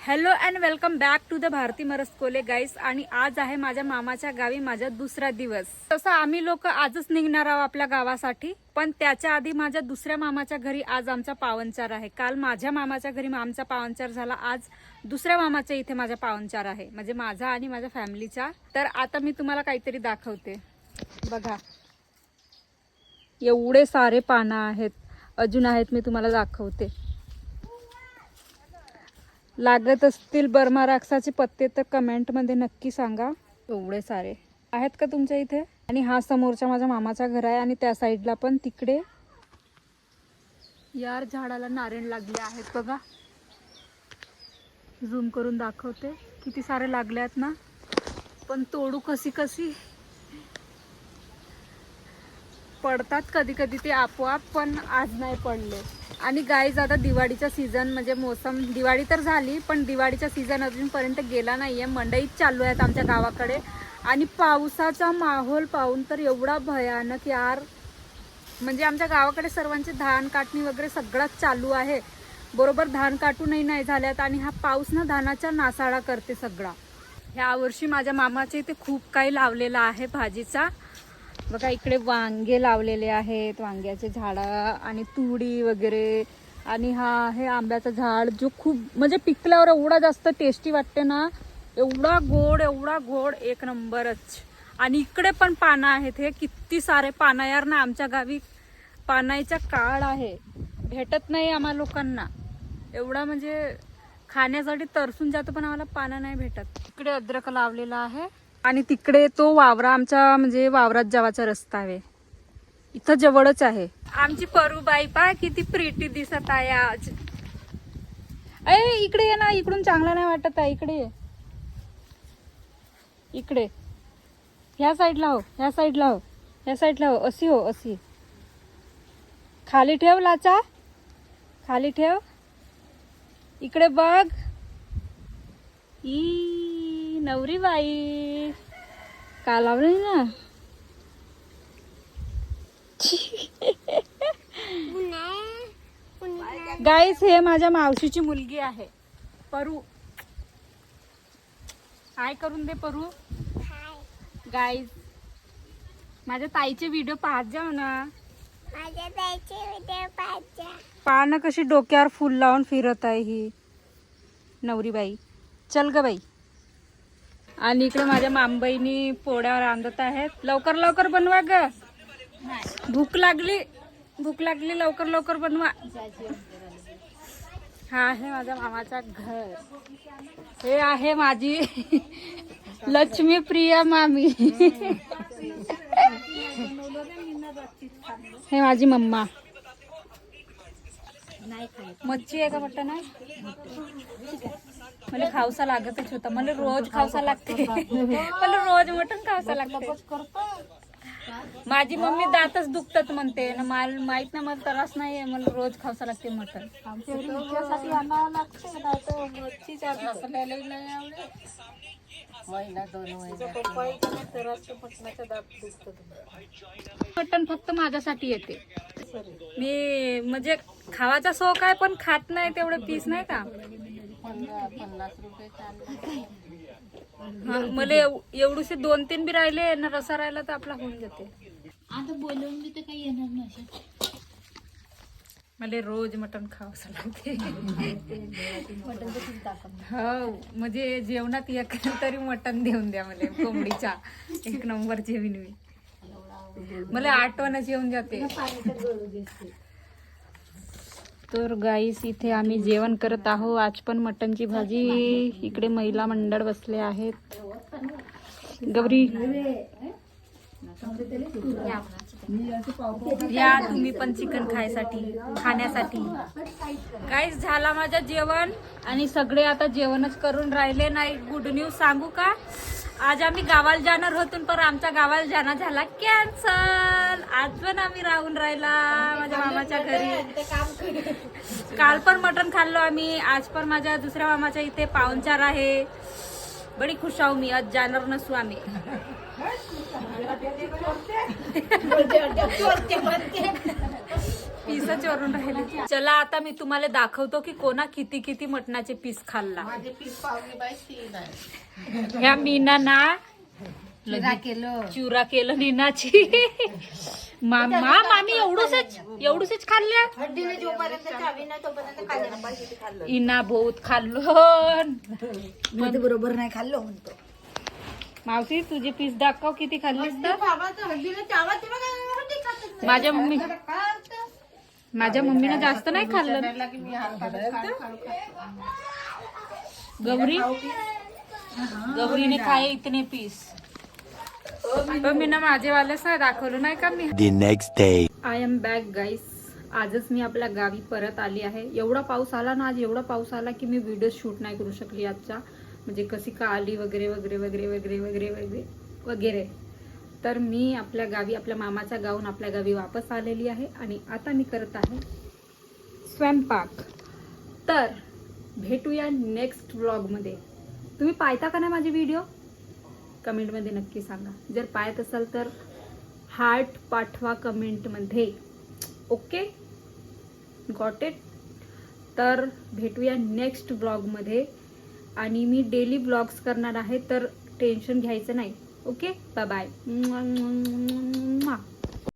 Hello and welcome back to the Bharati Maraskole guys. आणि आज आहे माझ्या मामाच्या गावी माझा दुसरा दिवस. तसं आम्ही लोक आजच निघणार आहोत आपल्या गावासाठी, पण त्याच्या आधी माझ्या दुसऱ्या मामाच्या घरी आज आमचा पावणचार आहे. काल माझ्या मामाच्या घरी आमचा पावणचार झाला, आज दुसऱ्या मामाच्या इथे माझा पावणचार आहे, म्हणजे माझा आणि माझ्या फॅमिलीचा. तर आता मी तुम्हाला काहीतरी दाखवते. बघा एवढे सारे पानं आहेत, अजून आहेत, मी तुम्हाला दाखवते. लागत असतील बर्मा राक्षसाचे पत्ते तर कमेंटमध्ये नक्की सांगा. एवढे सारे आहेत का तुमच्या इथे? आणि हा समोरच्या माझ्या मामाचा घर आहे, आणि त्या साईडला पण तिकडे यार झाडाला नारळ लागले आहेत बघा. झूम करून दाखवते किती सारे लागले आहेत ना. पण तोडू कशी कशी, पडतात कधी कधी ते आपोआप, पण आज नाही पडले. आणि गाईज आता दिवाळीचा सीझन म्हणजे मोसम, दिवाळी तर झाली पण दिवाळीचा सीझन अजूनपर्यंत गेला नाहीये. मंडईच चालू आहेत आमच्या गावाकडे, आणि पावसाचा माहोल पाहून तर एवढा भयानक यार. म्हणजे आमच्या गावाकडे सर्वांचे धान काटणी वगैरे सगळंच चालू आहे. बरोबर धान काटूनही नाही झाल्यात, आणि हा पाऊस ना धानाचा नासाडा करते सगळा. ह्या वर्षी माझ्या मामाच्या इथे खूप काही लावलेला आहे भाजीचा. बघा इकडे वांगे लावलेले आहेत, वांग्याचे झाडं आणि तुडी वगैरे. आणि हा आहे आंब्याचं झाड, जो खूप म्हणजे पिकल्यावर एवढा जास्त टेस्टी वाटते ना, एवढा गोड एक नंबरच. आणि इकडे पण पानं आहेत, हे किती सारे पानं यार ना. आमच्या गावी पानाचा काळ आहे, भेटत नाही आम्हा लोकांना. एवढा म्हणजे खाण्यासाठी तरसून जातो, पण आम्हाला पानं नाही भेटत. इकडे अद्रक लावलेला आहे, आणि तिकडे तो वावरा आमच्या म्हणजे वावरात जावाचा रस्ता आहे, इथं जवळच आहे. आमची परूबाई पा किती प्रिटी दिसत आहे आज. इकडे ये ना, इकडून चांगला नाही वाटत आहे. इकडे ये, इकडे ह्या साईडला हो, ह्या साईडला हो, ह्या साईडला हो, अशी हो, अशी. खाली ठेव लाचा, खाली ठेव. इकडे बघ, नवरी बाई का लावली ना. गाईस हे माझ्या मावशीची मुलगी आहे परू. हाय करून दे परू. गाईस माझ्या ताईचे व्हिडिओ पाहत जाऊ ना. माझ्या ताईचे व्हिडिओ पाहत जा. पाहणं कशी डोक्यावर फुल लावून फिरत आहे ही नवरी बाई. चल ग बाई. आणि इकडे माझ्या मामबाईनी पोळ्या रांधत आहेत. लवकर लवकर बनवा ग, भूक लागली, भूक लागली, लवकर लवकर बनवा. हा आहे माझ्या मामाचा घर. हे आहे माझी लक्ष्मी प्रिया मामी. हे माझी मम्मा. मच्छी आहे का मटण आहे? मला खावसा लागतच होता, मला रोज खावसा लागते. मला रोज मटण खावसा लागते. माझी मम्मी दातच दुखतात म्हणते ना, मला माहित नाही, मला त्रास नाही, मला रोज खावसा लागते मटण. मटण फक्त माझ्यासाठी येते. मी म्हणजे खावाचा शौक आहे, पण खात नाही तेवढे पीस नाही का. 50 रुपये मला एवढूसे 2-3 बी राहिले ना, रसा राहिला तर आपला होऊन जाते. आता बोलवून तर काही येणार नाही. मला रोज मटण खावंसं लागते. हो म्हणजे जेवणात एक तरी मटण देऊन द्या मला, कोंबडीचा एक नंबर जेवीन मी. मला आठवणच येऊन जाते. तर गाईस इथे आम्ही जेवण करत आहोत. आज पण मटणची भाजी. इकडे महिला मंडळ बसले आहेत. गौरी या तुम्ही पण चिकन खाण्यासाठी. गाईस झाला माझं जेवण, आणि सगळे आता जेवणच करून राहिले. नाही गुड न्यूज सांगू का, आज आम्ही गावाला जाणार होतो, पण आमच्या गावाला जाणं झाला कॅन्सल. आज पण आम्ही राहून राहिला माझ्या मामाच्या घरी. काल पण मटण खाल्लो आम्ही, आज पण माझ्या दुसऱ्या मामाच्या इथे पाहुणचार आहे. बडी खुश आहो मी, आज जाणार नसू आम्ही. पीसच वरून राहिले. चला आता मी तुम्हाला दाखवतो की कोणा किती किती मटणाचे पीस खाल्ला. ह्या मीना ना चुरा केलं नीनाची. मामी एवढूच खाल्ल्या. इना बहुत खाल्लो. बरोबर नाही खाल्लो म्हणतो. मावशी तुझे पीस दाखव किती खाल्लीस तर. माझ्या मम्मीनं जास्त नाही खाल्लं. गौरीने खाए इतने पीस. मी ना माझे वालेच दाखवलं नाही का मी. Next day I am back guys. आजच मी आपल्या गावी परत आली आहे. एवढा पाऊस आला ना आज, एवढा पाऊस आला की मी व्हिडिओ शूट नाही करू शकली आजचा. म्हणजे कशी का आली वगैरे वगैरे वगैरे वगैरे वगैरे वगैरे वगैरे. तर मी आपल्या गावी, आपल्या मामाच्या गावून आपल्या गावी वापस आलेली आहे आणि आता मी करत आहे स्वयंपाक. तर भेटूया नेक्स्ट व्लॉगमध्ये. तुम्ही पाहता का नाही माझे व्हिडिओ? कमेंटमध्ये नक्की सांगा. जर पाहत असाल तर हार्ट पाठवा कमेंटमध्ये. Okay, got it. तर भेटूया नेक्स्ट व्लॉगमध्ये आणि मी डेली व्लॉग्स करणार आहे, तर टेन्शन घ्यायचं नाही. Okay, bye bye.